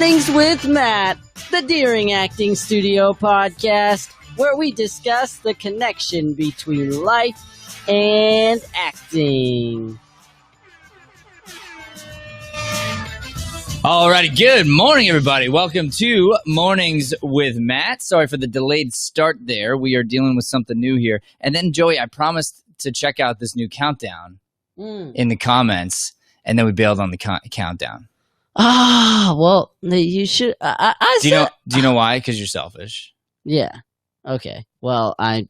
Things with Matt, the Deering Acting Studio podcast, where we discuss the connection between life and acting. Alrighty, good morning, everybody. Welcome to Mornings with Matt. Sorry for the delayed start there. We are dealing with something new here. And then, Joey, I promised to check out this new countdown in the comments, and then we bailed on the countdown. Well, you should. Do you know why? Because you're selfish. Yeah. Okay. Well, I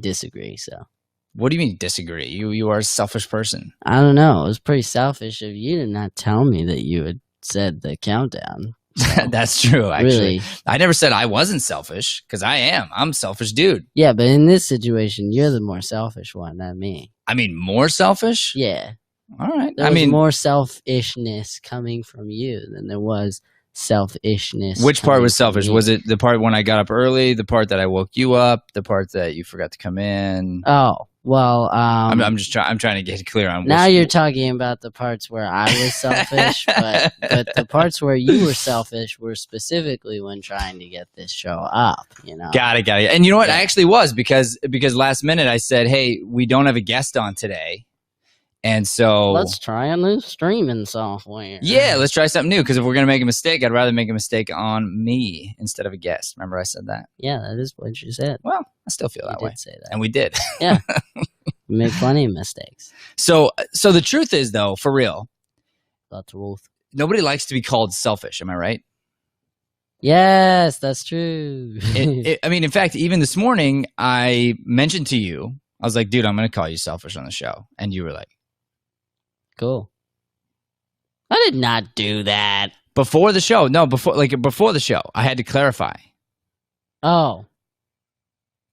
disagree. So. What do you mean disagree? You are a selfish person. I don't know. It was pretty selfish of you to not tell me that you had said the countdown. So. That's true. Actually, really? I never said I wasn't selfish because I am. I'm a selfish dude. Yeah, but in this situation, you're the more selfish one, not me. I mean, more selfish? Yeah. All right. There was more selfishness coming from you than there was selfishness. Which part was selfish? Was it the part when I got up early, the part that I woke you up, the part that you forgot to come in? Oh, well, I'm trying to get clear on. Now you're talking about the parts where I was selfish, but the parts where you were selfish were specifically when trying to get this show up. You know. Got it. And you know what? I actually was because last minute I said, "Hey, we don't have a guest on today." And so let's try a new streaming software. Yeah, let's try something new. Because if we're going to make a mistake, I'd rather make a mistake on me instead of a guest. Remember I said that? Yeah, that is what you said. Well, I still feel that way. You did say that. And we did. Yeah. We made plenty of mistakes. So the truth is, though, for real, that's truth. Nobody likes to be called selfish. Am I right? Yes, that's true. I mean, in fact, even this morning, I mentioned to you, I was like, dude, I'm going to call you selfish on the show. And you were like, cool. I did not do that. Before the show. No, before the show. I had to clarify. Oh.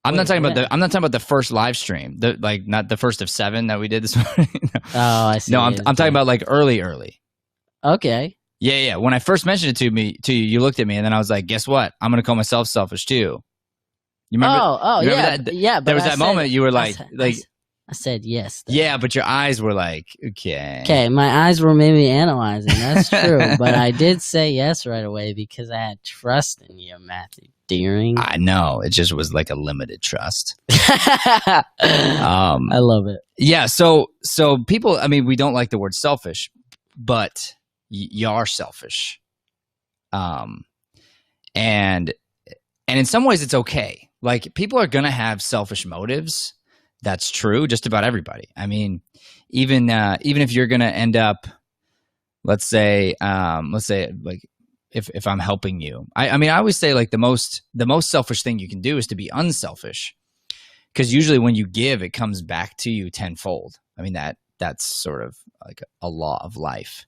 I'm not talking about the first live stream. Not the first of 7 that we did this morning. No. Oh, I see. No, I'm talking about like early. Okay. Yeah. When I first mentioned it to you, you looked at me and then I was like, guess what? I'm going to call myself selfish too. You remember? You remember yeah. That? Yeah, but there was that moment you were like I said yes. Though. Yeah, but your eyes were like, okay. Okay, my eyes were maybe analyzing. That's true. But I did say yes right away because I had trust in you, Matthew Deering. I know. It just was like a limited trust. I love it. Yeah, so people, I mean, we don't like the word selfish, but you are selfish. And in some ways it's okay. Like people are going to have selfish motives. That's true. Just about everybody. I mean, even if you're going to end up, let's say like if I'm helping you, I mean, I always say like the most selfish thing you can do is to be unselfish, because usually when you give, it comes back to you tenfold. I mean, that's sort of like a law of life.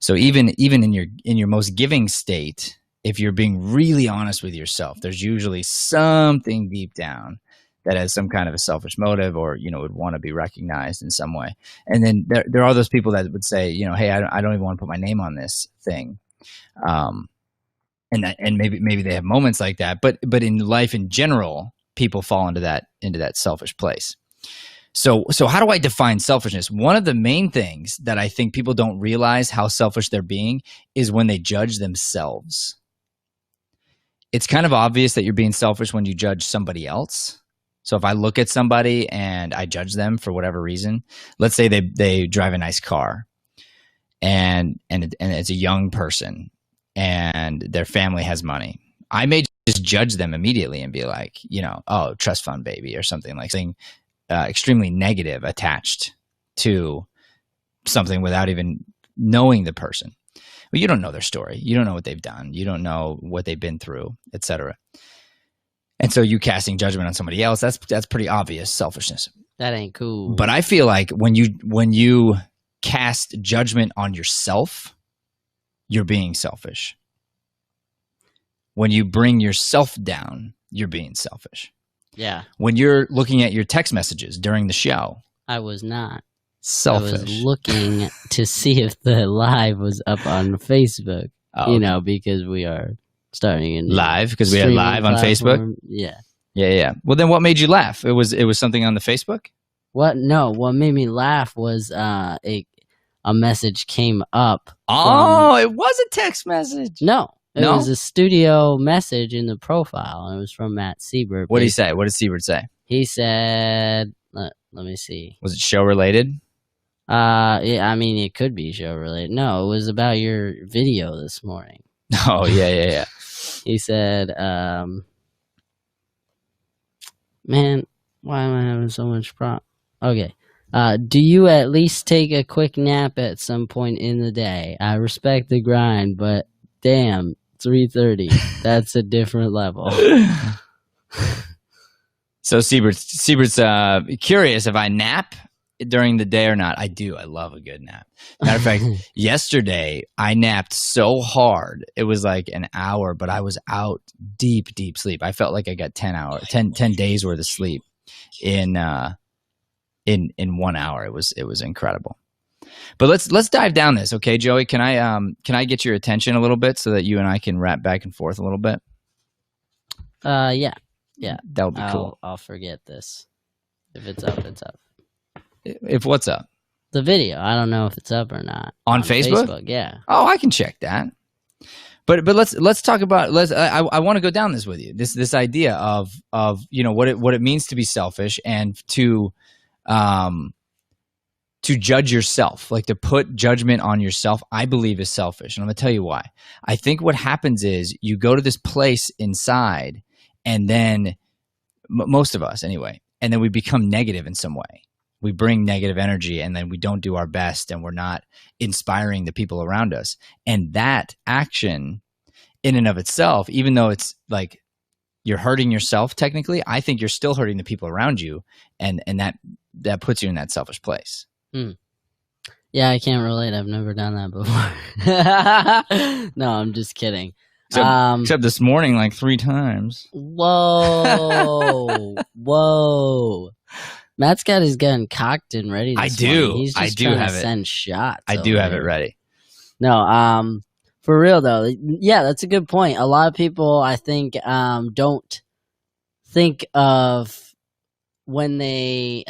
So even in your most giving state, if you're being really honest with yourself, there's usually something deep down that has some kind of a selfish motive, or would want to be recognized in some way. And then there are those people that would say, hey, I don't even want to put my name on this thing, and maybe they have moments like that. But in life in general, people fall into that selfish place. So how do I define selfishness? One of the main things that I think people don't realize how selfish they're being is when they judge themselves. It's kind of obvious that you're being selfish when you judge somebody else. So if I look at somebody and I judge them for whatever reason, let's say they drive a nice car and it's a young person and their family has money, I may just judge them immediately and be like, oh, trust fund baby, or something extremely negative attached to something without even knowing the person. Well, you don't know their story. You don't know what they've done. You don't know what they've been through, etc. And so you casting judgment on somebody else, that's pretty obvious selfishness. That ain't cool. But I feel like when you cast judgment on yourself, you're being selfish. When you bring yourself down, you're being selfish. Yeah. When you're looking at your text messages during the show, I was not. Selfish. I was looking to see if the live was up on Facebook. Oh. Because we are starting a live, because we had live on platform. Facebook. Yeah. Well, then what made you laugh? It was something on the Facebook? What? No. What made me laugh was a message came up. Oh, it was a text message. No, It was a studio message in the profile, and it was from Matt Siebert. What did he say? What did Siebert say? He said, let me see. Was it show related? Yeah, I mean, it could be show related. No, it was about your video this morning. Oh, yeah. He said, man, why am I having so much problem? Okay. Do you at least take a quick nap at some point in the day? I respect the grind, but damn, 3:30. That's a different level. So Siebert's curious if I nap during the day or not. I do. I love a good nap. Matter of fact, yesterday I napped so hard. It was like an hour, but I was out deep sleep. I felt like I got 10 days worth of sleep in 1 hour. It was incredible. But let's dive down this, okay, Joey? Can I get your attention a little bit so that you and I can rap back and forth a little bit? Yeah. That would be cool. I'll forget this. If it's up, it's up. If what's up? The video. I don't know if it's up or not. On Facebook? Yeah. Oh, I can check that. But let's talk about I want to go down this with you. This idea of what it means to be selfish and to judge yourself, like to put judgment on yourself, I believe is selfish. And I'm going to tell you why. I think what happens is you go to this place inside and then most of us anyway, and then we become negative in some way. We bring negative energy and then we don't do our best and we're not inspiring the people around us. And that action in and of itself, even though it's like you're hurting yourself technically, I think you're still hurting the people around you. And that puts you in that selfish place. Yeah, I can't relate. I've never done that before. No, I'm just kidding. Except this morning, like 3 times. Whoa. Matt's got his gun cocked and ready. I do. He's just trying to send shots. I do have it ready. No, for real though. Yeah, that's a good point. A lot of people, I think, don't think of when they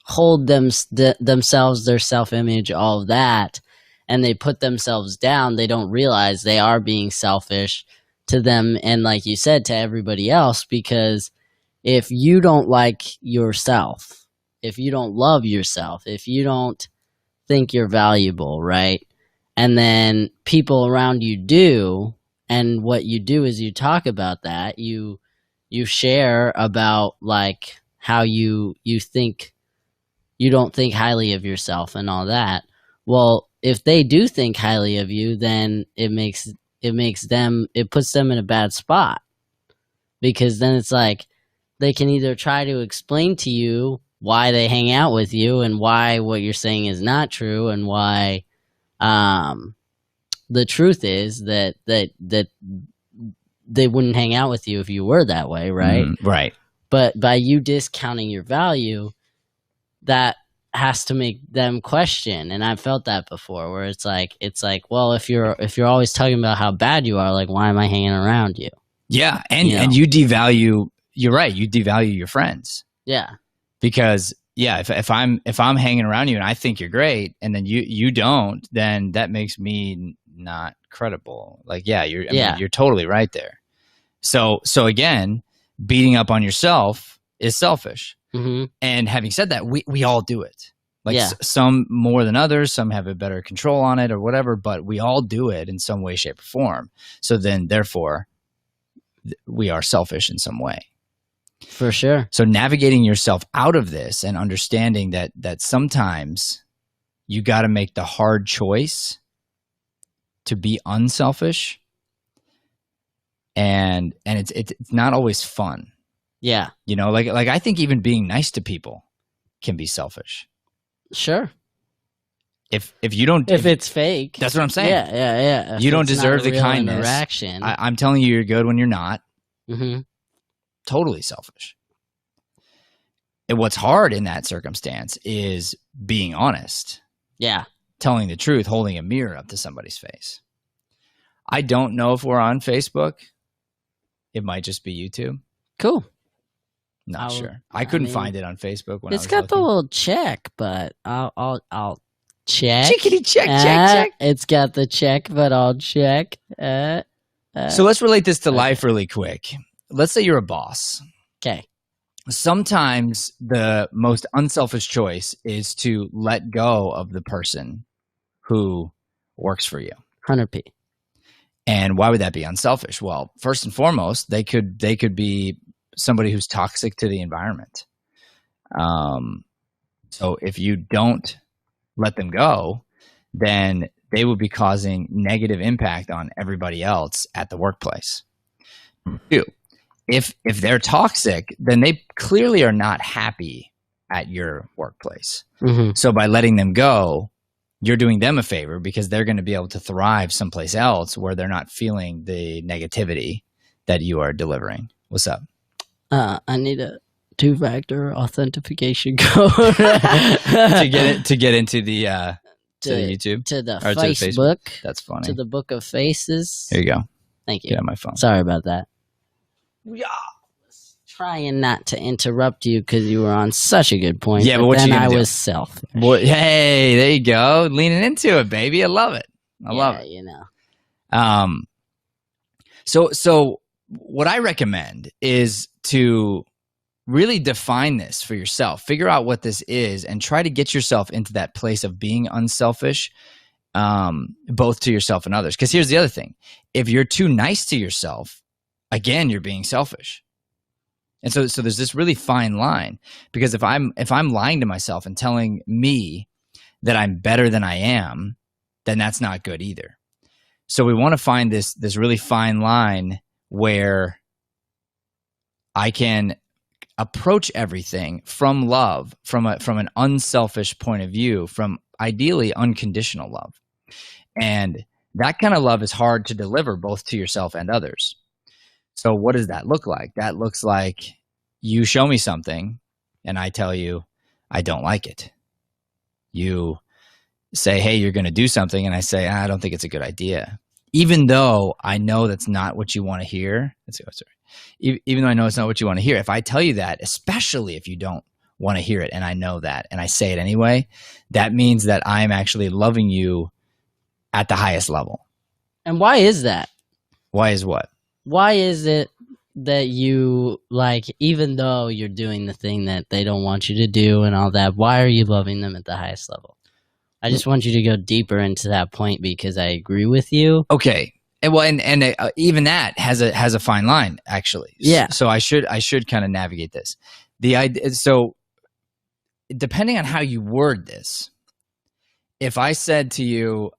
hold themselves, their self-image, all of that, and they put themselves down. They don't realize they are being selfish to them, and like you said, to everybody else, because if you don't like yourself, if you don't love yourself, if you don't think you're valuable, right? And then people around you do, and what you do is you talk about that, you share about like how you think you don't think highly of yourself and all that. Well, if they do think highly of you, then it puts them in a bad spot, because then it's like they can either try to explain to you why they hang out with you and why what you're saying is not true, and why the truth is that they wouldn't hang out with you if you were that way, right? Right. But by you discounting your value, that has to make them question. And I've felt that before, where it's like, well, if you're always talking about how bad you are, like, why am I hanging around you? Yeah, and you devalue. You're right. You devalue your friends. Yeah, because if I'm hanging around you and I think you're great, and then you don't, then that makes me not credible. Like, you're totally right there. So again, beating up on yourself is selfish. Mm-hmm. And having said that, we all do it. Like some more than others, some have a better control on it or whatever, but we all do it in some way, shape, or form. So then, therefore, we are selfish in some way. For sure. So navigating yourself out of this and understanding that sometimes you got to make the hard choice to be unselfish, and it's not always fun. Yeah. Like I think even being nice to people can be selfish. Sure. If you don't, if it's fake, that's what I'm saying. Yeah. You don't deserve the kindness. Interaction. I'm telling you, you're good when you're not. Mm-hmm. Totally selfish. And what's hard in that circumstance is being honest. Yeah. Telling the truth, holding a mirror up to somebody's face. I don't know if we're on Facebook. It might just be YouTube. Cool. Not sure. I couldn't find it on Facebook when it's got the little check, but I'll Check. Chickity check. It's got the check, but I'll check. So let's relate this to life really quick. Let's say you're a boss. Okay. Sometimes the most unselfish choice is to let go of the person who works for you. 100p. And why would that be unselfish? Well, first and foremost, they could be somebody who's toxic to the environment. So if you don't let them go, then they will be causing negative impact on everybody else at the workplace. Two, if they're toxic, then they clearly are not happy at your workplace. Mm-hmm. So by letting them go, you're doing them a favor because they're going to be able to thrive someplace else where they're not feeling the negativity that you are delivering. What's up? I need a 2-factor authentication code to get into the YouTube to the or Facebook, to Facebook. That's funny. To the Book of Faces. Here you go. Thank you. Get on my phone. Sorry about that. Yeah. Trying not to interrupt you because you were on such a good point. Yeah, but what then you gonna do? was selfish. Hey, there you go. Leaning into it, baby. I love it. I love it. You know. So what I recommend is to really define this for yourself. Figure out what this is and try to get yourself into that place of being unselfish, both to yourself and others. Because here's the other thing. If you're too nice to yourself, again, you're being selfish. And so there's this really fine line, because if I'm lying to myself and telling me that I'm better than I am, then that's not good either. So we want to find this really fine line where I can approach everything from love, from an unselfish point of view, from ideally unconditional love. And that kind of love is hard to deliver both to yourself and others. So what does that look like? That looks like you show me something and I tell you I don't like it. You say, hey, you're going to do something, and I say, I don't think it's a good idea. Even though I know that's not what you want to hear. Even though I know it's not what you want to hear, if I tell you that, especially if you don't want to hear it and I know that and I say it anyway, that means that I'm actually loving you at the highest level. And why is that? Why is what? Why is it that you, like, even though you're doing the thing that they don't want you to do and all that, why are you loving them at the highest level? I just want you to go deeper into that point because I agree with you. Okay. And even that has a fine line, actually. Yeah. So I should kind of navigate this. The idea. So depending on how you word this, if I said to you,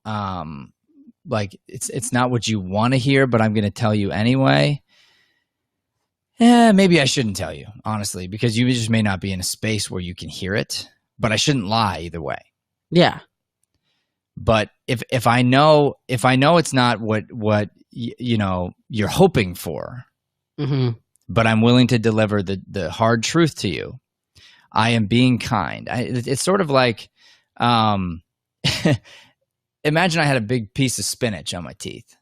like it's not what you want to hear, but I'm going to tell you anyway. Maybe I shouldn't tell you, honestly, because you just may not be in a space where you can hear it. But I shouldn't lie either way. Yeah. But if I know it's not what you know you're hoping for, mm-hmm. but I'm willing to deliver the hard truth to you, I am being kind. It's sort of like, imagine I had a big piece of spinach on my teeth.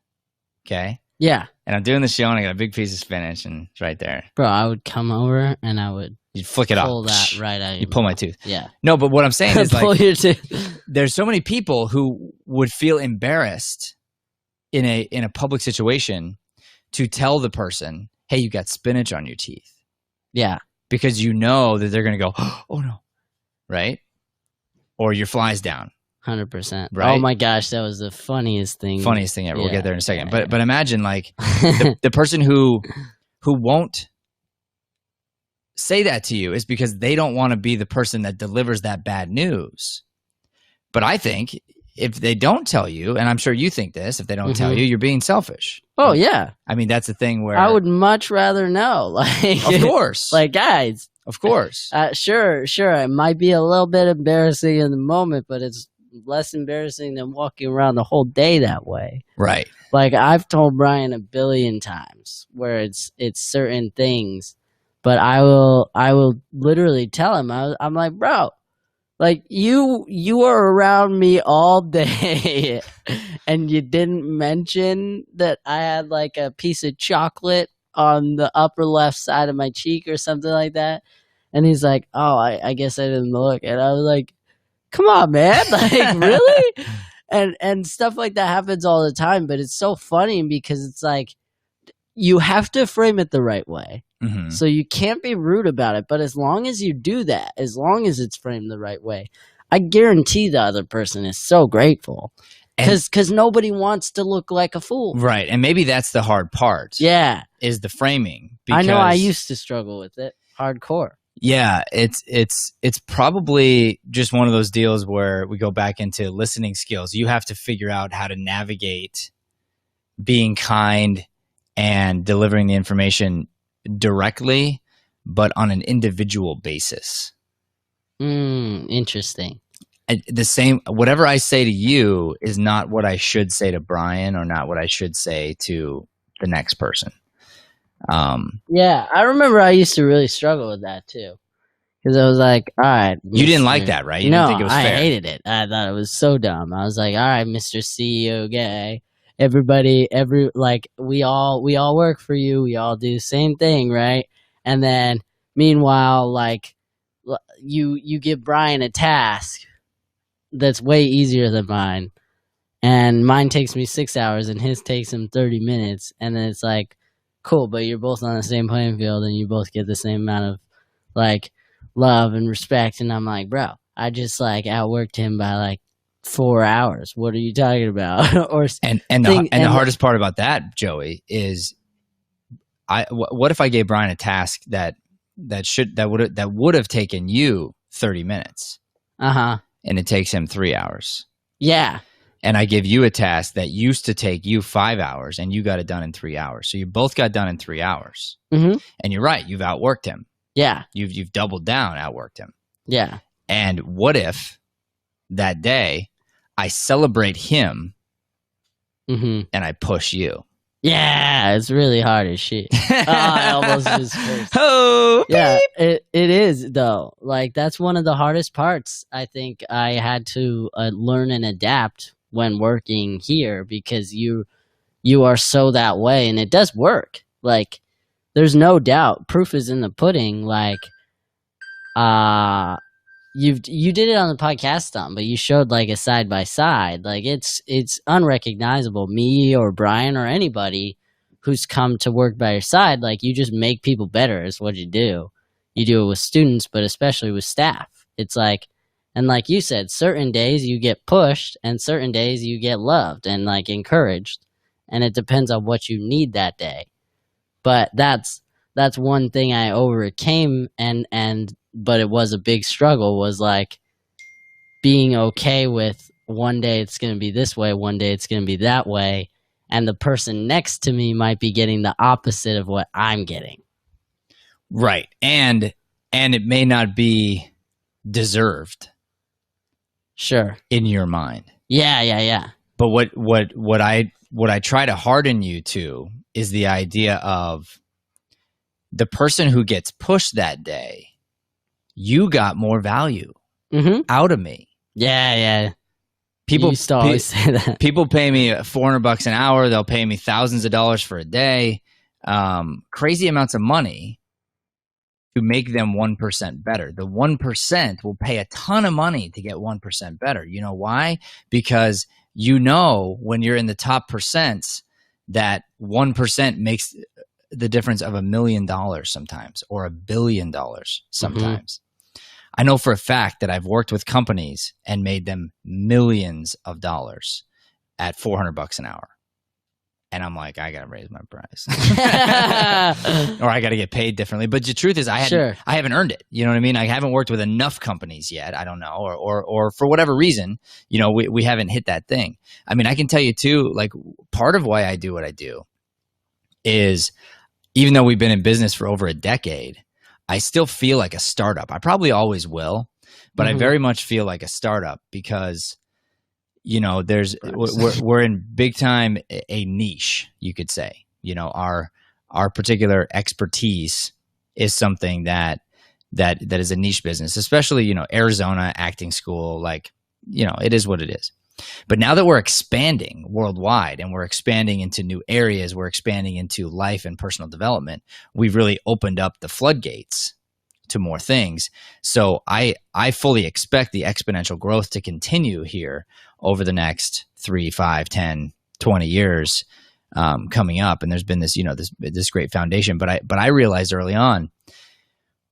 Okay. Yeah. And I'm doing the show and I got a big piece of spinach and it's right there. Bro, I would come over and I would you'd flick it off. Pull that right out. You pull my tooth. Yeah. No, but what I'm saying is pull like your tooth. There's so many people who would feel embarrassed in a public situation to tell the person, hey, you got spinach on your teeth. Yeah. Because you know that they're going to go, oh no. Right? Or your fly's down. 100%. Right? Oh my gosh, that was the funniest thing. Funniest thing ever. Yeah, we'll get there in a second. yeah. But imagine like the person who won't say that to you is because they don't want to be the person that delivers that bad news. But I think if they don't tell you, and I'm sure you think this, if they don't tell you, you're being selfish. Oh yeah. I mean, that's the thing where I would much rather know. Like, of course. Like, guys. Of course. Sure. It might be a little bit embarrassing in the moment, but it's less embarrassing than walking around the whole day that way. Right. Like I've told Brian a billion times where it's certain things, but I will literally tell him, I'm like, bro, like you are around me all day and you didn't mention that I had like a piece of chocolate on the upper left side of my cheek or something like that. And he's like, oh, I guess I didn't look. And I was like, come on, man. Like, really? And stuff like that happens all the time, but it's so funny because it's like you have to frame it the right way. Mm-hmm. So you can't be rude about it, but as long as you do that, as long as it's framed the right way, I guarantee the other person is so grateful. Because nobody wants to look like a fool. Right. And maybe that's the hard part. Yeah. Is the framing. I know I used to struggle with it. Hardcore. Yeah. It's probably just one of those deals where we go back into listening skills. You have to figure out how to navigate being kind and delivering the information directly, but on an individual basis. Interesting. The same, whatever I say to you is not what I should say to Brian or not what I should say to the next person. Yeah, I remember I used to really struggle with that too. Because I was like, all right. You didn't like that, right? You no, didn't think it was fair. I hated it. I thought it was so dumb. I was like, all right, Mr. CEO guy. Everybody, we all work for you. We all do the same thing, right? And then, meanwhile, like, you give Brian a task that's way easier than mine, and mine takes me 6 hours and his takes him 30 minutes, and then it's like, cool, but you're both on the same playing field and you both get the same amount of like love and respect. And I'm like, bro, I just like outworked him by like 4 hours. What are you talking about? The hardest part about that, Joey, is what if I gave Brian a task that would have taken you 30 minutes? And it takes him 3 hours. Yeah. And I give you a task that used to take you 5 hours and you got it done in 3 hours. So you both got done in 3 hours. Mm-hmm. And you're right. You've outworked him. Yeah. You've doubled down, outworked him. Yeah. And what if that day I celebrate him and I push you? Yeah, it's really hard as shit. I almost just cursed. Oh, yeah, it is though. Like that's one of the hardest parts. I think I had to learn and adapt when working here because you are so that way, and it does work. Like there's no doubt. Proof is in the pudding. Like you did it on the podcast stump, but you showed like a side by side. Like it's unrecognizable. Me or Brian or anybody who's come to work by your side, like you just make people better is what you do. You do it with students, but especially with staff. It's like, and like you said, certain days you get pushed and certain days you get loved and like encouraged. And it depends on what you need that day. But that's one thing I overcame but it was a big struggle, was like being okay with one day it's going to be this way, one day it's going to be that way, and the person next to me might be getting the opposite of what I'm getting. Right. And it may not be deserved. Sure. In your mind. Yeah. But what I try to harden you to is the idea of the person who gets pushed that day, you got more value out of me. Yeah. People used to always say that. People pay me $400 an hour. They'll pay me thousands of dollars for a day. Crazy amounts of money to make them 1% better. The 1% will pay a ton of money to get 1% better. You know why? Because you know when you're in the top percents that 1% makes the difference of $1 million sometimes, or $1 billion sometimes. I know for a fact that I've worked with companies and made them millions of dollars at $400 an hour. And I'm like, I got to raise my price or I got to get paid differently. But the truth is I haven't earned it. You know what I mean? I haven't worked with enough companies yet. I don't know. Or for whatever reason, you know, we haven't hit that thing. I mean, I can tell you too, like part of why I do what I do is even though we've been in business for over a decade, I still feel like a startup. I probably always will, but I very much feel like a startup because, you know, we're in big time a niche, you could say. You know, our particular expertise is something that is a niche business, especially, you know, Arizona acting school, like, you know, it is what it is. But now that we're expanding worldwide and we're expanding into new areas, we're expanding into life and personal development, we've really opened up the floodgates to more things. So I fully expect the exponential growth to continue here over the next 3, 5, 10, 20 years coming up. And there's been this, this great foundation. But I realized early on,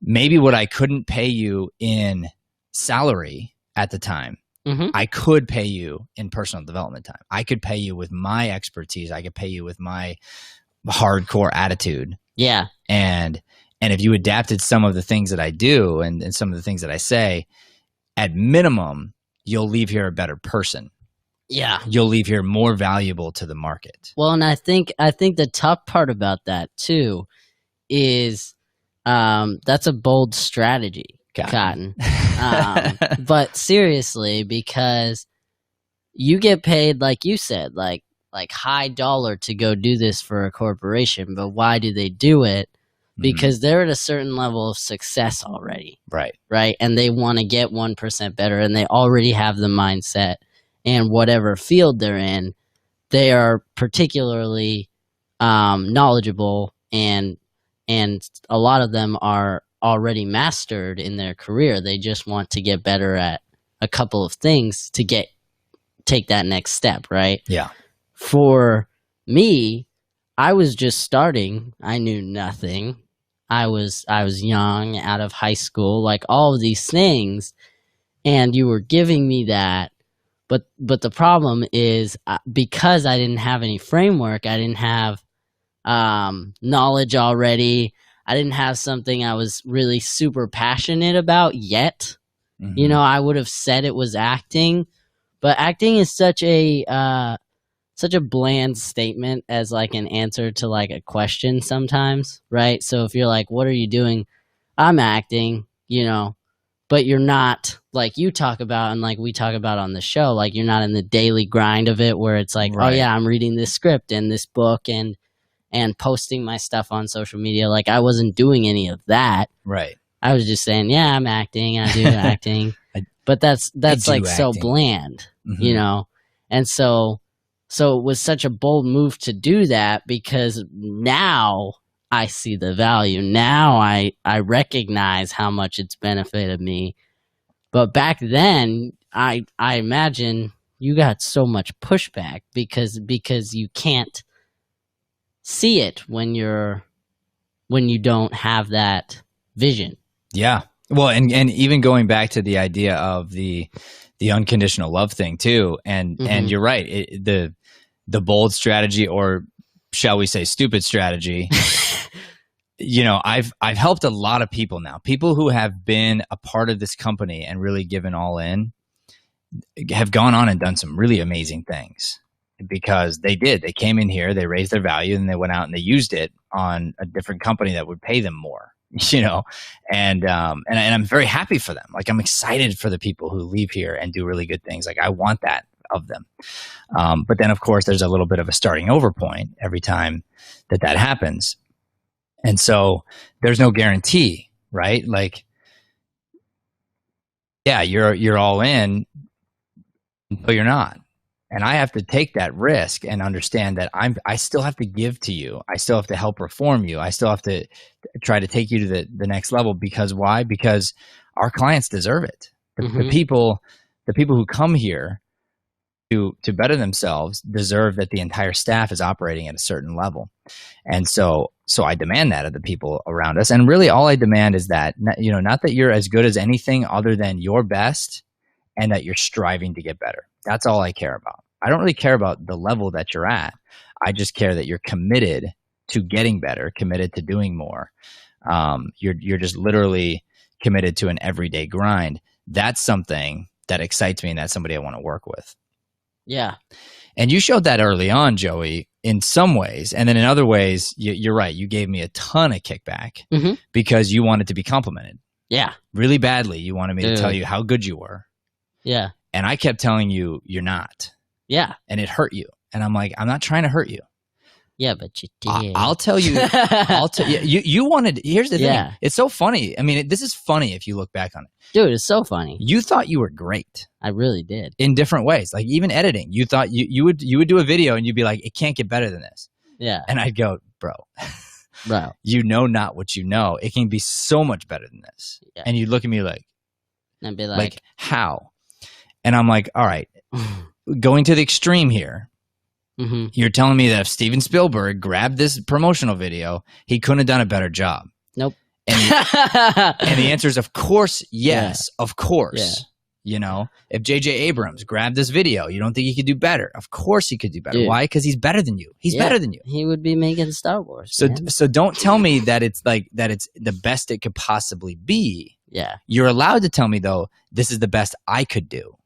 maybe what I couldn't pay you in salary at the time, I could pay you in personal development time. I could pay you with my expertise. I could pay you with my hardcore attitude. Yeah. And if you adapted some of the things that I do and some of the things that I say, at minimum, you'll leave here a better person. Yeah. You'll leave here more valuable to the market. Well, and I think the tough part about that too is that's a bold strategy, Cotton. But seriously, because you get paid, like you said, like high dollar to go do this for a corporation, but why do they do it? Because they're at a certain level of success already. Right. And they want to get 1% better, and they already have the mindset, and whatever field they're in, they are particularly knowledgeable, and a lot of them are already mastered in their career. They just want to get better at a couple of things to take that next step, right? Yeah. For me, I was just starting. I knew nothing. I was young, out of high school, like all of these things, and you were giving me that. But the problem is because I didn't have any framework, I didn't have knowledge already. I didn't have something I was really super passionate about yet. I would have said it was acting, but acting is such a bland statement as like an answer to like a question sometimes, right? So if you're like, what are you doing? I'm acting, but you're not, like you talk about and like we talk about on the show, like you're not in the daily grind of it where it's like, right. Oh yeah, I'm reading this script and this book and posting my stuff on social media. Like I wasn't doing any of that. Right. I was just saying, yeah, I'm acting. I do acting. But that's like so bland, And so it was such a bold move to do that because now I see the value. Now I recognize how much it's benefited me. But back then, I imagine you got so much pushback because you can't see it when you don't have that vision. Yeah. Well, and even going back to the idea of the unconditional love thing too, and you're right. The bold strategy, or shall we say stupid strategy, I've helped a lot of people now. People who have been a part of this company and really given all in have gone on and done some really amazing things because they came in here, they raised their value, and they went out and they used it on a different company that would pay them more, and I'm very happy for them. Like I'm excited for the people who leave here and do really good things. Like I want that of them. But then of course there's a little bit of a starting over point every time that happens. And so there's no guarantee, right? Like, yeah, you're all in, but you're not. And I have to take that risk and understand that I still have to give to you. I still have to help reform you. I still have to try to take you to the next level. Because why? Because our clients deserve it. The people who come here to better themselves deserve that the entire staff is operating at a certain level. And so I demand that of the people around us. And really all I demand is that, not that you're as good as anything other than your best and that you're striving to get better. That's all I care about. I don't really care about the level that you're at. I just care that you're committed to getting better, committed to doing more. You're just literally committed to an everyday grind. That's something that excites me, and that's somebody I want to work with. Yeah. And you showed that early on, Joey, in some ways. And then in other ways, you're right. You gave me a ton of kickback because you wanted to be complimented. Yeah. Really badly. You wanted me to tell you how good you were. Yeah. And I kept telling you, you're not. Yeah. And it hurt you. And I'm like, I'm not trying to hurt you. Yeah, but you did. I'll tell you. You wanted. Here's the thing. It's so funny. I mean, this is funny if you look back on it. Dude, it's so funny. You thought you were great. I really did. In different ways. Like even editing. You thought you would do a video and you'd be like, it can't get better than this. Yeah. And I'd go, bro, Bro. You know not what you know. It can be so much better than this. Yeah. And you look at me like And be like how? And I'm like, all right, going to the extreme here. mm-hmm. You're telling me that if Steven Spielberg grabbed this promotional video, he couldn't have done a better job. Nope. And the answer is, of course, yes, of course. Yeah. You know, if J.J. Abrams grabbed this video, you don't think he could do better? Of course he could do better. Dude. Why? Because he's better than you. He's better than you. He would be making Star Wars. So don't tell me that it's the best it could possibly be. Yeah. You're allowed to tell me though, this is the best I could do.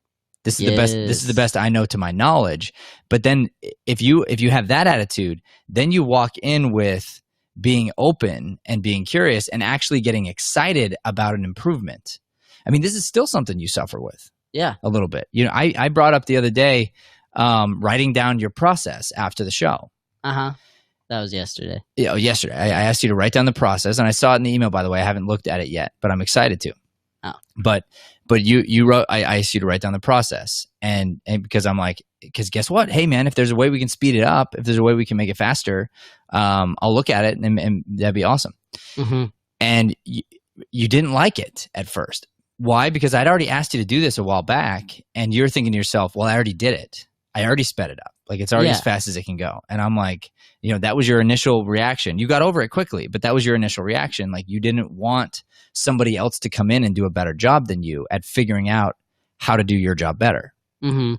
This is the best. This is the best I know to my knowledge. But then if you have that attitude, then you walk in with being open and being curious and actually getting excited about an improvement. I mean, this is still something you suffer with. Yeah. A little bit. You know, I brought up the other day writing down your process after the show. Uh-huh. That was yesterday. Yeah, yesterday. I asked you to write down the process, and I saw it in the email, by the way. I haven't looked at it yet, but I'm excited to. Oh. But you wrote, I asked you to write down the process. And because I'm like, because guess what? Hey, man, if there's a way we can speed it up, if there's a way we can make it faster, I'll look at it, and that'd be awesome. Mm-hmm. And you didn't like it at first. Why? Because I'd already asked you to do this a while back, and you're thinking to yourself, well, I already did it. I already sped it up. Like, it's already as fast as it can go. And I'm like, you know, that was your initial reaction. You got over it quickly, but that was your initial reaction. Like, you didn't want somebody else to come in and do a better job than you at figuring out how to do your job better. Mm-hmm.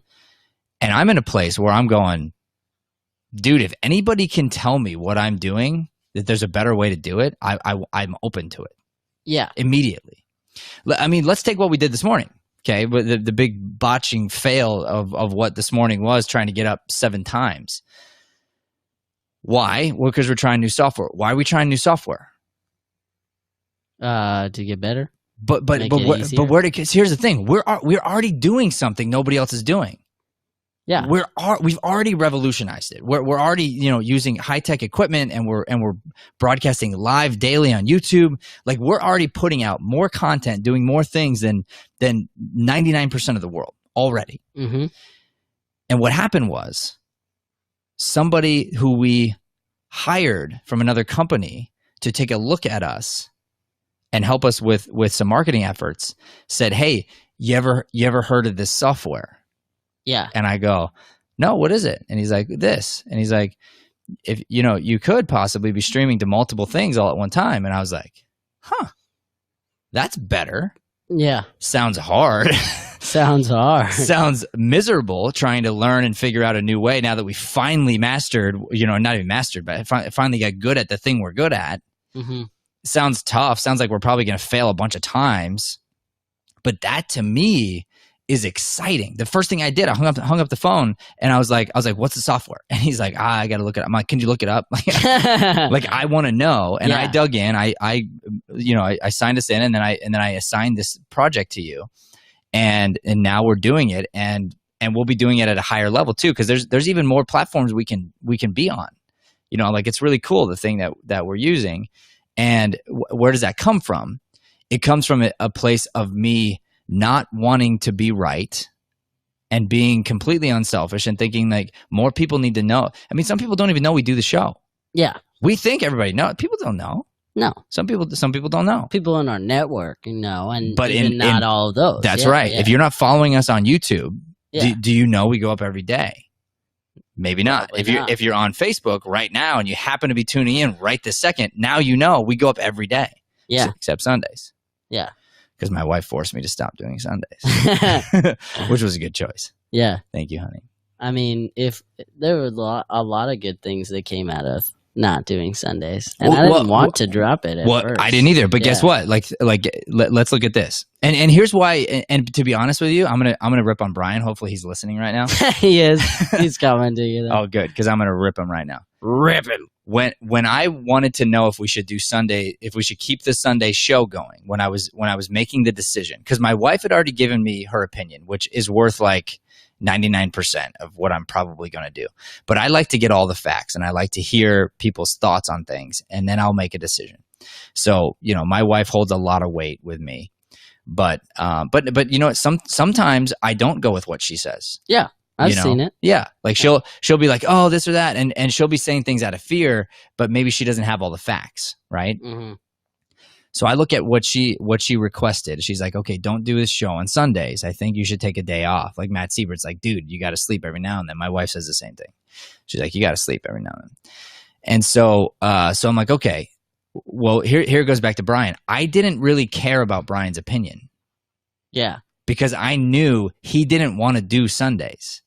And I'm in a place where I'm going, dude, if anybody can tell me what I'm doing, that there's a better way to do it, I'm open to it. Yeah. Immediately. I mean, let's take what we did this morning. Okay, but the big botching fail of what this morning was, trying to get up 7 times. Why? Well, because we're trying new software. Why are we trying new software? To get better. But where to? Here's the thing: we're already doing something nobody else is doing. Yeah, we've already revolutionized it. We're already using high tech equipment, and we're broadcasting live daily on YouTube. Like, we're already putting out more content, doing more things than 99% of the world already. Mm-hmm. And what happened was, somebody who we hired from another company to take a look at us and help us with some marketing efforts said, "Hey, you ever heard of this software?" Yeah. And I go, "No, what is it?" And he's like, "This." And he's like, "If you could possibly be streaming to multiple things all at one time." And I was like, "Huh, that's better." Yeah. Sounds hard. Sounds hard. Sounds miserable trying to learn and figure out a new way now that we finally mastered, not even mastered, but finally got good at the thing we're good at. Mm-hmm. Sounds tough. Sounds like we're probably going to fail a bunch of times. But that to me is exciting. The first thing I did, I hung up the phone, and I was like, "What's the software?" And he's like, "I got to look it up." I'm like, "Can you look it up?" Like I want to know. And I dug in. I signed us in, and then I assigned this project to you, and now we're doing it, and we'll be doing it at a higher level too, because there's even more platforms we can be on. Like, it's really cool, the thing that we're using. And where does that come from? It comes from a place of me not wanting to be right and being completely unselfish and thinking like more people need to know. I mean, some people don't even know we do the show. Yeah. We think everybody knows. People don't know. No. Some people don't know. People in our network, but in not all of those. That's right. Yeah. If you're not following us on YouTube, do you know we go up every day? Maybe not. If you're on Facebook right now and you happen to be tuning in right this second, now we go up every day. Yeah. Except Sundays. Yeah. Because my wife forced me to stop doing Sundays, which was a good choice. Yeah. Thank you, honey. I mean, if there were a lot of good things that came out of not doing Sundays, and I didn't want to drop it at first. I didn't either. But guess what? Let's look at this. And here's why. And to be honest with you, I'm gonna rip on Brian. Hopefully, he's listening right now. He is. He's commenting. Oh, good, because I'm gonna rip him right now. Rip him. When I wanted to know if we should do Sunday, if we should keep the Sunday show going, when I was making the decision, because my wife had already given me her opinion, which is worth like 99% of what I'm probably going to do. But I like to get all the facts, and I like to hear people's thoughts on things, and then I'll make a decision. So, my wife holds a lot of weight with me, but sometimes I don't go with what she says. Yeah. I've seen it. Yeah. Like she'll be like, oh, this or that. And she'll be saying things out of fear, but maybe she doesn't have all the facts. Right. Mm-hmm. So I look at what she requested. She's like, okay, don't do this show on Sundays. I think you should take a day off. Like Matt Siebert's like, dude, you got to sleep every now and then. My wife says the same thing. She's like, you got to sleep every now and then. And so I'm like, okay, well, here it goes back to Brian. I didn't really care about Brian's opinion. Yeah. Because I knew he didn't want to do Sundays.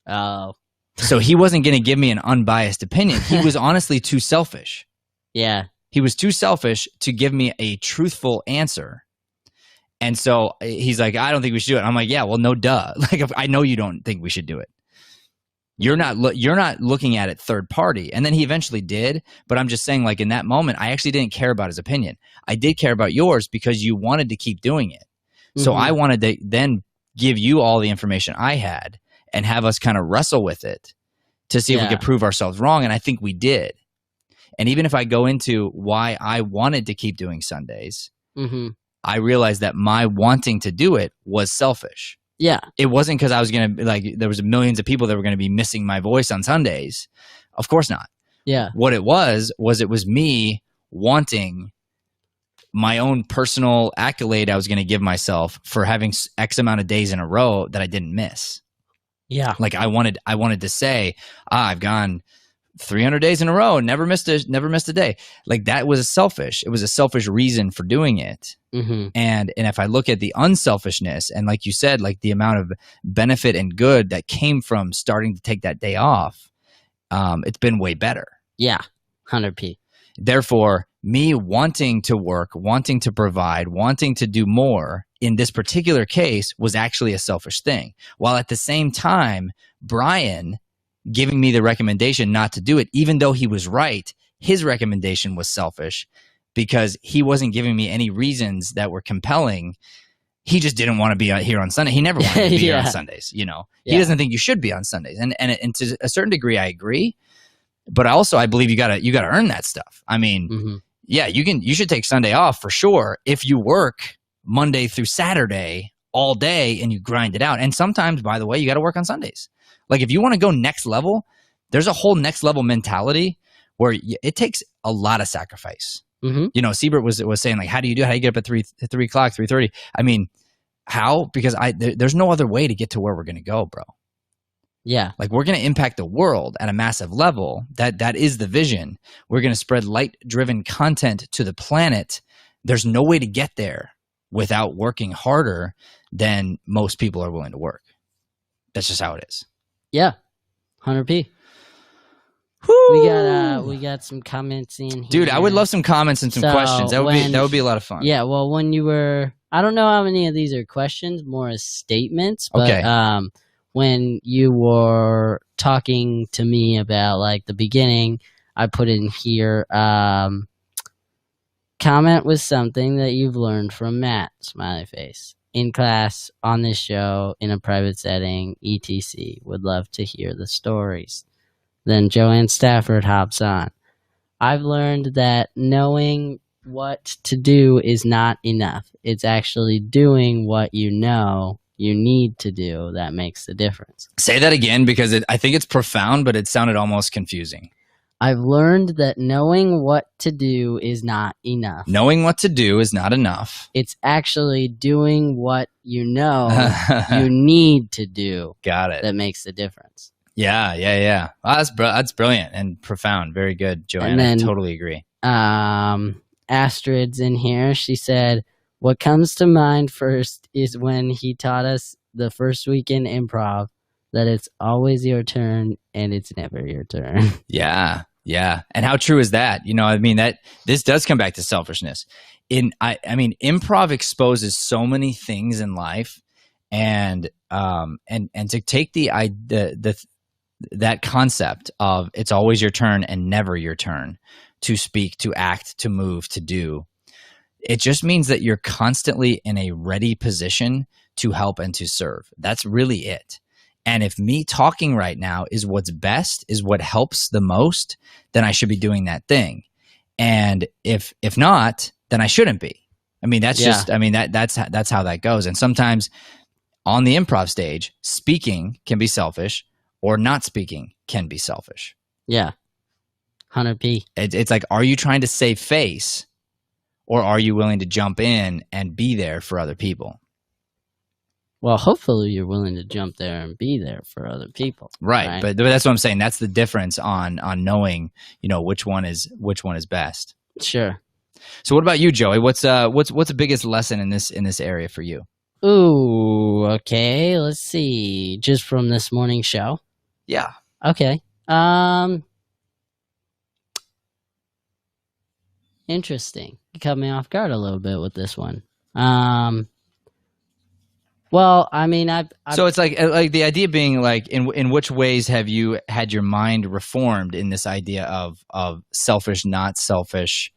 Oh. So he wasn't going to give me an unbiased opinion. He was honestly too selfish. Yeah. He was too selfish to give me a truthful answer. And so he's like, I don't think we should do it. I'm like, yeah, well, no duh. Like, I know you don't think we should do it. You're not looking at it third party. And then he eventually did. But I'm just saying, like, in that moment, I actually didn't care about his opinion. I did care about yours because you wanted to keep doing it. So I wanted to then give you all the information I had and have us kind of wrestle with it to see if we could prove ourselves wrong. And I think we did. And even if I go into why I wanted to keep doing Sundays, I realized that my wanting to do it was selfish. Yeah. It wasn't because I was going to, like, there was millions of people that were going to be missing my voice on Sundays. Of course not. Yeah. What it was me wanting my own personal accolade I was going to give myself for having X amount of days in a row that I didn't miss. Yeah. Like I wanted to say, I've gone 300 days in a row, never missed a day. Like that was selfish. It was a selfish reason for doing it. And if I look at the unselfishness and like you said, like the amount of benefit and good that came from starting to take that day off, it's been way better. Yeah. 100p. Therefore, me wanting to work, wanting to provide, wanting to do more in this particular case was actually a selfish thing. While at the same time, Brian giving me the recommendation not to do it, even though he was right, his recommendation was selfish because he wasn't giving me any reasons that were compelling. He just didn't want to be here on Sunday. He never wanted to be here on Sundays. You know, he doesn't think you should be on Sundays. And to a certain degree, I agree. But I believe you gotta earn that stuff. I mean, yeah, you should take Sunday off for sure if you work Monday through Saturday all day and you grind it out. And sometimes, by the way, you got to work on Sundays. Like if you want to go next level, there's a whole next level mentality where it takes a lot of sacrifice. You know, Siebert was saying like, how do you do? How do you get up at 3 o'clock, 3:30? I mean, how? Because there's no other way to get to where we're gonna go, bro. Yeah. Like we're going to impact the world at a massive level. That is the vision. We're going to spread light-driven content to the planet. There's no way to get there without working harder than most people are willing to work. That's just how it is. Yeah. 100p. Woo! We got some comments in here. Dude, I would love some comments and some questions. That would be a lot of fun. Yeah, well, when you were, I don't know how many of these are questions, more as statements, but okay. When you were talking to me about like the beginning, I put in here, comment with something that you've learned from Matt, smiley face, in class, on this show, in a private setting, etc. Would love to hear the stories. Then Joanne Stafford hops on. I've learned that knowing what to do is not enough. It's actually doing what you know you need to do that makes the difference. Say that again because I think it's profound, but it sounded almost confusing. I've learned that knowing what to do is not enough. Knowing what to do is not enough. It's actually doing what you know you need to do. Got it. That makes the difference. Yeah. Well, that's brilliant and profound. Very good, Joanne. I totally agree. Astrid's in here. She said, what comes to mind first is when he taught us the first week in improv that it's always your turn and it's never your turn. Yeah. And how true is that? You know, I mean, that this does come back to selfishness. I mean, improv exposes so many things in life, and to take that concept of it's always your turn and never your turn to speak, to act, to move, to do. It just means that you're constantly in a ready position to help and to serve. That's really it. And if me talking right now is what's best, is what helps the most, then I should be doing that thing. And if not, then I shouldn't be. I mean, that's how that goes. And sometimes on the improv stage, speaking can be selfish, or not speaking can be selfish. Yeah. 100p. It's like, are you trying to save face, or are you willing to jump in and be there for other people? Well, hopefully you're willing to jump there and be there for other people. Right. But that's what I'm saying. That's the difference on knowing, which one is best. Sure. So what about you, Joey? What's the biggest lesson in this area for you? Ooh, okay. Let's see. Just from this morning's show. Yeah. Okay. Interesting. You caught me off guard a little bit with this one. Well, I mean, so it's like the idea being like, in which ways have you had your mind reformed in this idea of selfish, not selfish,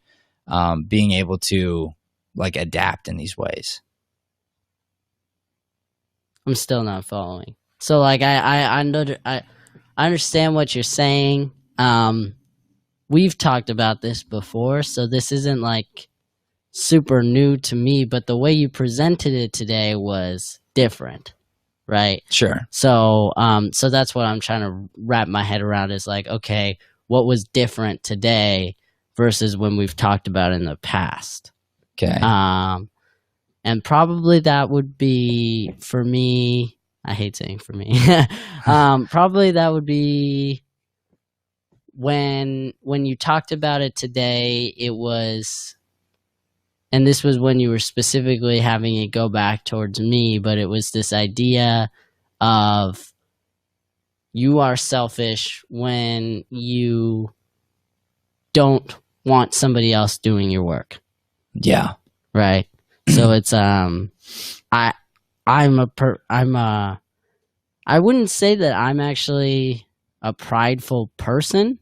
being able to like adapt in these ways? I'm still not following. So like I understand what you're saying. We've talked about this before, so this isn't like super new to me, but the way you presented it today was different, right? Sure. So so that's what I'm trying to wrap my head around, is like, okay, what was different today versus when we've talked about in the past? Okay. And probably that would be, for me, I hate saying for me, probably that would be when you talked about it today, it was, and this was when you were specifically having it go back towards me, but it was this idea of you are selfish when you don't want somebody else doing your work. Yeah. Right. So it's I wouldn't say that I'm actually a prideful person.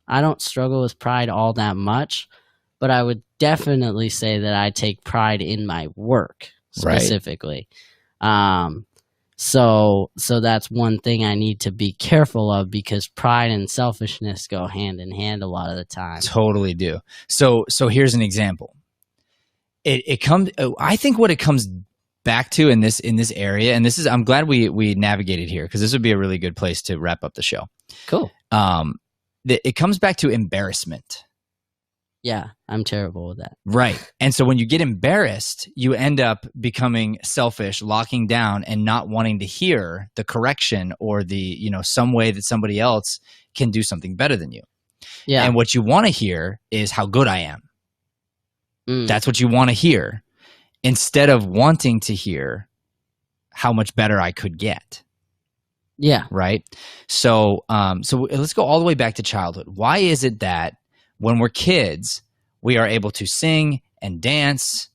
I don't struggle with pride all that much, but I would definitely say that I take pride in my work specifically. Right. So that's one thing I need to be careful of, because pride and selfishness go hand in hand a lot of the time. Totally do. So here's an example. It comes. I think what it comes back to in this area, and this is, I'm glad we navigated here, because this would be a really good place to wrap up the show. Cool. It comes back to embarrassment. Yeah, I'm terrible with that. Right. And so when you get embarrassed, you end up becoming selfish, locking down, and not wanting to hear the correction or the, some way that somebody else can do something better than you. Yeah. And what you want to hear is how good I am. That's what you want to hear, instead of wanting to hear how much better I could get. Yeah. Right. So let's go all the way back to childhood. Why is it that when we're kids, we are able to sing and dance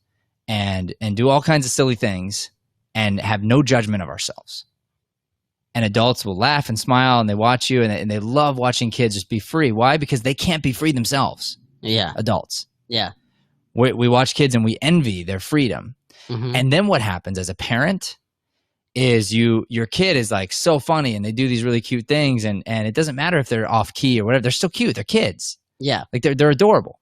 and do all kinds of silly things and have no judgment of ourselves? And adults will laugh and smile and they watch you, and they love watching kids just be free. Why? Because they can't be free themselves. Yeah. Adults. Yeah. We watch kids and we envy their freedom. Mm-hmm. And then what happens as a parent is your kid is like so funny and they do these really cute things, and it doesn't matter if they're off key or whatever. They're still cute. They're kids. Yeah. Like they're adorable.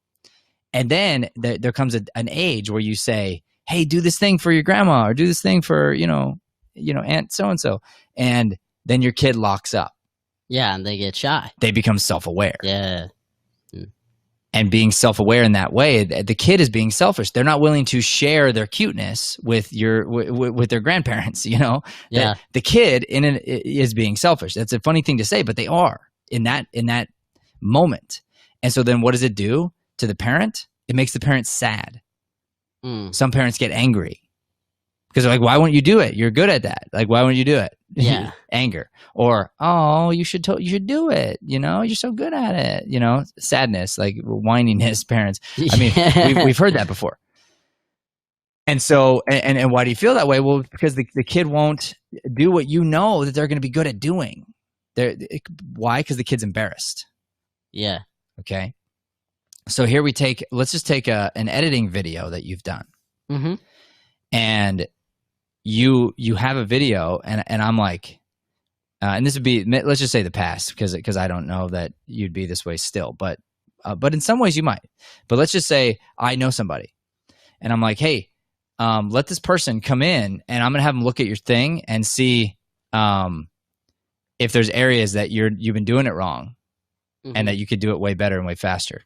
And then there comes an age where you say, hey, do this thing for your grandma, or do this thing for, Aunt so-and-so. And then your kid locks up. Yeah. And they get shy. They become self-aware. Yeah. And being self-aware in that way, the kid is being selfish. They're not willing to share their cuteness with with their grandparents. Yeah. The kid is being selfish. That's a funny thing to say, but they are in that moment. And so then, what does it do to the parent? It makes the parent sad. Some parents get angry because they're like, "Why won't you do it? You're good at that. Like, why won't you do it?" Yeah. Anger. Or, oh, you should do it. You're so good at it. Sadness, like whininess, parents. I mean, we've heard that before. And so, and why do you feel that way? Well, because the kid won't do what that they're going to be good at doing. Why? Because the kid's embarrassed. Yeah. Okay. So here let's just take an editing video that you've done. Mm-hmm. And you have a video, and I'm like, and this would be, let's just say the past, because I don't know that you'd be this way still, but in some ways you might. But let's just say I know somebody, and I'm like, hey, let this person come in and I'm going to have them look at your thing and see if there's areas that you've been doing it wrong and that you could do it way better and way faster.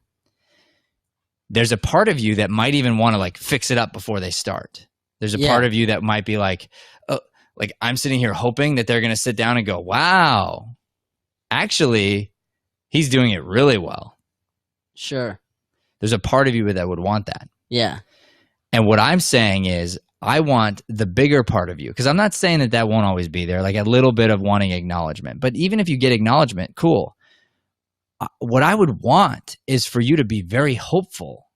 There's a part of you that might even want to like fix it up before they start. There's a part of you that might be like, oh, like I'm sitting here hoping that they're going to sit down and go, wow, actually, he's doing it really well. Sure. There's a part of you that would want that. Yeah. And what I'm saying is I want the bigger part of you, because I'm not saying that won't always be there, like a little bit of wanting acknowledgement. But even if you get acknowledgement, cool. What I would want is for you to be very hopeful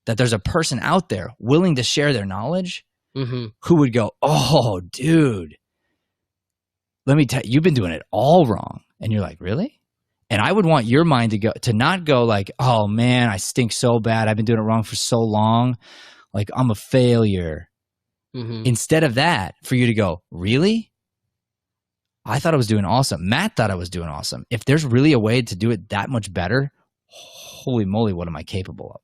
that there's a person out there willing to share their knowledge who would go, oh, dude, let me tell you, you've been doing it all wrong. And you're like, really? And I would want your mind to not go like, oh man, I stink so bad. I've been doing it wrong for so long. Like I'm a failure. Instead of that, for you to go, really? I thought I was doing awesome. Matt thought I was doing awesome. If there's really a way to do it that much better, holy moly, what am I capable of?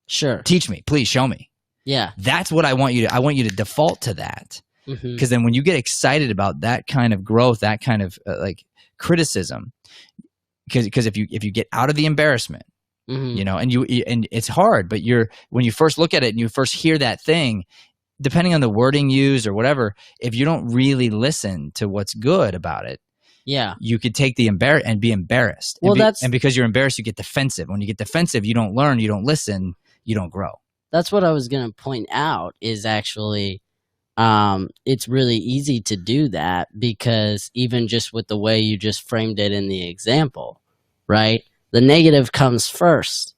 Sure. Teach me, please show me. Yeah. That's what I want you to default to that. Because then when you get excited about that kind of growth, that kind of like criticism, because if you get out of the embarrassment, you know, and it's hard, but when you first look at it and you first hear that thing, depending on the wording used or whatever, if you don't really listen to what's good about it, you could take the and be embarrassed. Well, and because you're embarrassed, you get defensive. When you get defensive, you don't learn, you don't listen, you don't grow. That's what I was going to point out is actually it's really easy to do that because even just with the way you just framed it in the example, right? The negative comes first.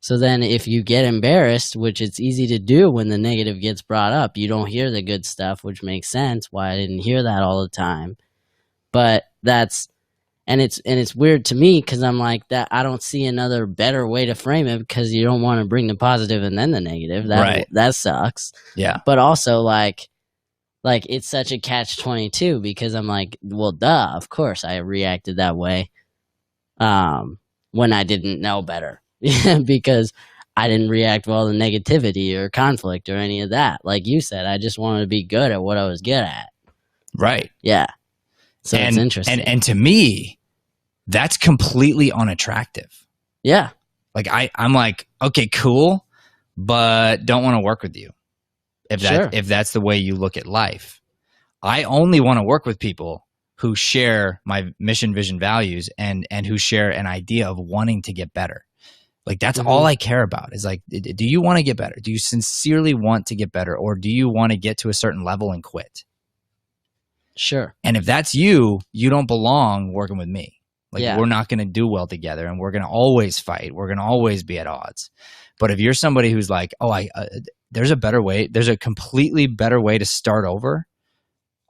So then if you get embarrassed, which it's easy to do when the negative gets brought up, you don't hear the good stuff, which makes sense why I didn't hear that all the time. But it's weird to me because I'm like that. I don't see another better way to frame it because you don't want to bring the positive and then the negative. That sucks. Yeah. But also like it's such a catch-22 because I'm like, well, duh, of course I reacted that way when I didn't know better. Because I didn't react well to negativity or conflict or any of that. Like you said, I just wanted to be good at what I was good at. Right. Yeah. So it's interesting. And to me, that's completely unattractive. Yeah. Like I'm like, okay, cool, but don't want to work with you. If that's the way you look at life. I only want to work with people who share my mission, vision, values and who share an idea of wanting to get better. Like that's all I care about is like, do you want to get better? Do you sincerely want to get better? Or do you want to get to a certain level and quit? Sure. And if that's you, you don't belong working with me. Like we're not going to do well together and we're going to always fight. We're going to always be at odds. But if you're somebody who's like, oh, there's a better way. There's a completely better way to start over.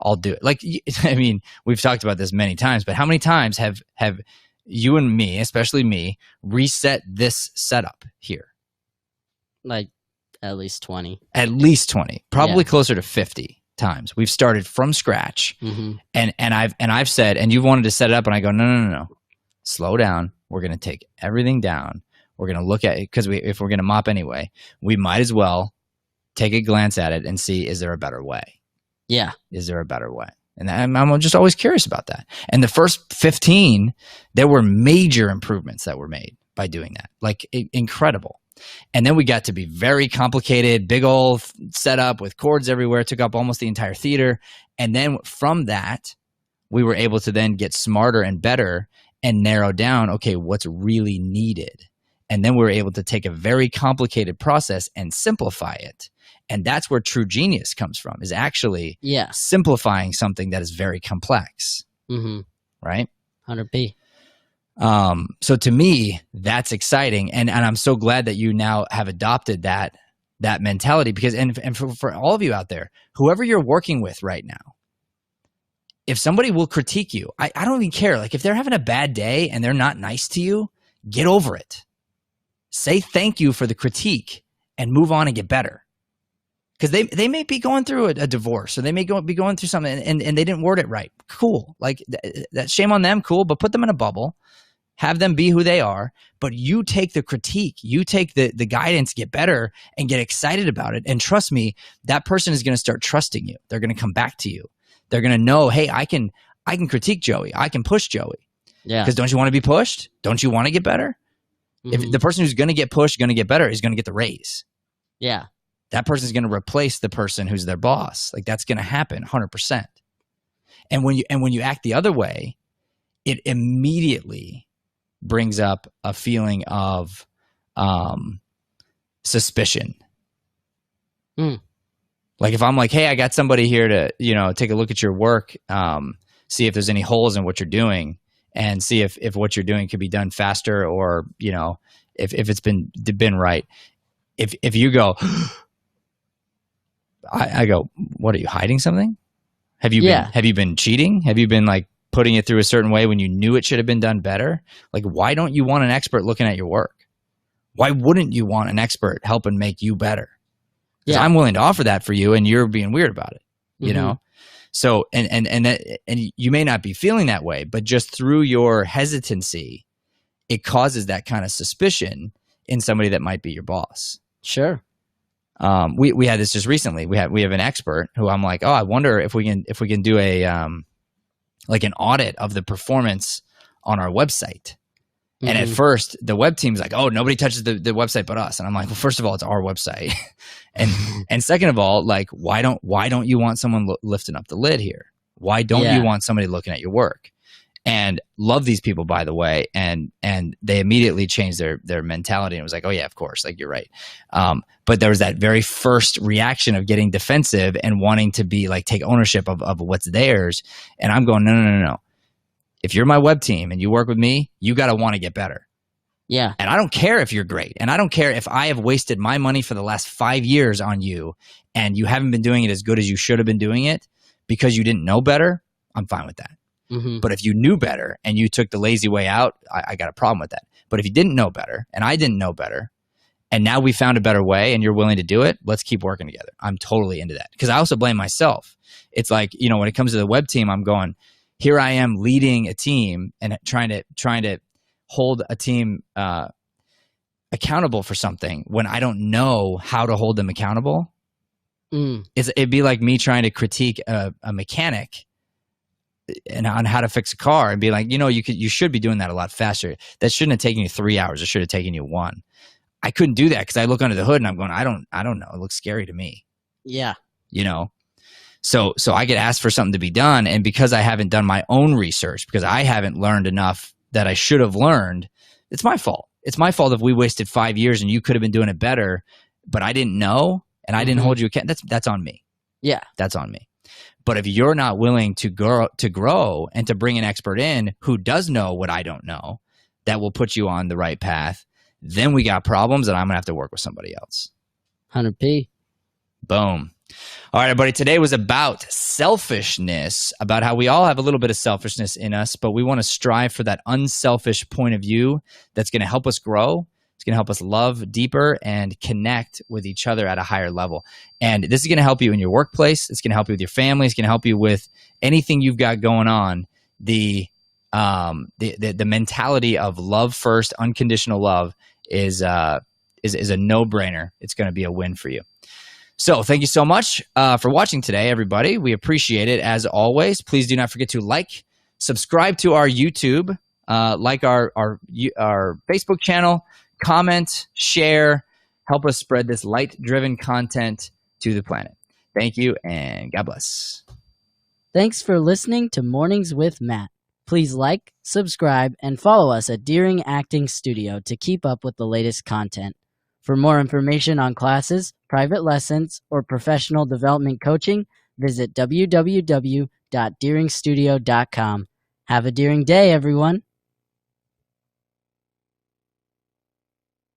I'll do it. Like, I mean, we've talked about this many times, but how many times have you and me, especially me, reset this setup here? Like at least 20. At least 20. Probably closer to 50 times. We've started from scratch. And I've said, and you've wanted to set it up, and I go, no. Slow down. We're going to take everything down. We're going to look at it, because if we're going to mop anyway, we might as well take a glance at it and see, is there a better way? Yeah. Is there a better way? And I'm just always curious about that. And the first 15, there were major improvements that were made by doing that. Like incredible. And then we got to be very complicated, big old setup with chords everywhere, took up almost the entire theater. And then from that, we were able to then get smarter and better and narrow down, okay, what's really needed. And then we were able to take a very complicated process and simplify it. And that's where true genius comes from, is actually simplifying something that is very complex. Right? 100p. So to me, that's exciting. And I'm so glad that you now have adopted that mentality, because, and for all of you out there, whoever you're working with right now, if somebody will critique you, I don't even care. Like if they're having a bad day and they're not nice to you, get over it. Say thank you for the critique and move on and get better. Because they may be going through a divorce, or they may be going through something and they didn't word it right. Cool. Like that shame on them. Cool. But put them in a bubble. have them be who they are, but you take the critique, you take the guidance, get better and get excited about it. And trust me, that person is going to start trusting you. They're going to come back to you. They're going to know, hey, I can critique Joey. I can push Joey. Yeah. Because don't you want to be pushed? Don't you want to get better? If the person who's going to get pushed, going to get better, is going to get the raise. Yeah. That person is going to replace the person who's their boss. Like, that's going to happen 100%. And when you act the other way, it immediately brings up a feeling of suspicion. Like, if I'm like, hey, I got somebody here to, take a look at your work, see if there's any holes in what you're doing, and see if what you're doing could be done faster, or, if it's been right. If you go, I go, what, are you hiding something? Have you been cheating? Have you been like putting it through a certain way when you knew it should have been done better? Like, why don't you want an expert looking at your work? Why wouldn't you want an expert helping make you better? Because I'm willing to offer that for you, and you're being weird about it, you know? So, and you may not be feeling that way, but just through your hesitancy, it causes that kind of suspicion in somebody that might be your boss. Sure. We had this just recently. We have an expert who I'm like, oh, I wonder if we can do a like an audit of the performance on our website. And at first, the web team's like, oh, nobody touches the website but us. And I'm like, well, first of all, it's our website, and second of all, like, why don't you want someone lifting up the lid here? Why don't you want somebody looking at your work? And love these people, by the way, and they immediately changed their mentality and was like, oh yeah, of course, like, you're right. But there was that very first reaction of getting defensive and wanting to be like, take ownership of what's theirs. And I'm going, no. If you're my web team and you work with me, you got to want to get better. Yeah. And I don't care if you're great. And I don't care if I have wasted my money for the last 5 years on you and you haven't been doing it as good as you should have been doing it because you didn't know better. I'm fine with that. But if you knew better and you took the lazy way out, I got a problem with that. But if you didn't know better and I didn't know better, and now we found a better way and you're willing to do it, let's keep working together. I'm totally into that. Because I also blame myself. It's like, when it comes to the web team, I'm going, here I am leading a team and trying to hold a team accountable for something when I don't know how to hold them accountable. It'd be like me trying to critique a mechanic and on how to fix a car and be like, you should be doing that a lot faster. That shouldn't have taken you 3 hours. It should have taken you 1. I couldn't do that because I look under the hood and I'm going, I don't know. It looks scary to me. Yeah. So I get asked for something to be done, and because I haven't done my own research, because I haven't learned enough that I should have learned, it's my fault. It's my fault if we wasted 5 years and you could have been doing it better, but I didn't know and I didn't hold you accountable. That's on me. Yeah. That's on me. But if you're not willing to grow and to bring an expert in who does know what I don't know, that will put you on the right path, then we got problems and I'm going to have to work with somebody else. 100p. Boom. All right, everybody. Today was about selfishness, about how we all have a little bit of selfishness in us, but we want to strive for that unselfish point of view that's going to help us grow. It's going to help us love deeper and connect with each other at a higher level. And this is going to help you in your workplace. It's going to help you with your family. It's going to help you with anything you've got going on. The mentality of love first, unconditional love is a no-brainer. It's going to be a win for you. So thank you so much for watching today, everybody. We appreciate it as always. Please do not forget to subscribe to our YouTube, like our Facebook channel, comment, share, help us spread this light-driven content to the planet. Thank you, and God bless. Thanks for listening to Mornings with Matt. Please like, subscribe, and follow us at Deering Acting Studio to keep up with the latest content. For more information on classes, private lessons, or professional development coaching, visit www.deeringstudio.com. Have a Deering day, everyone.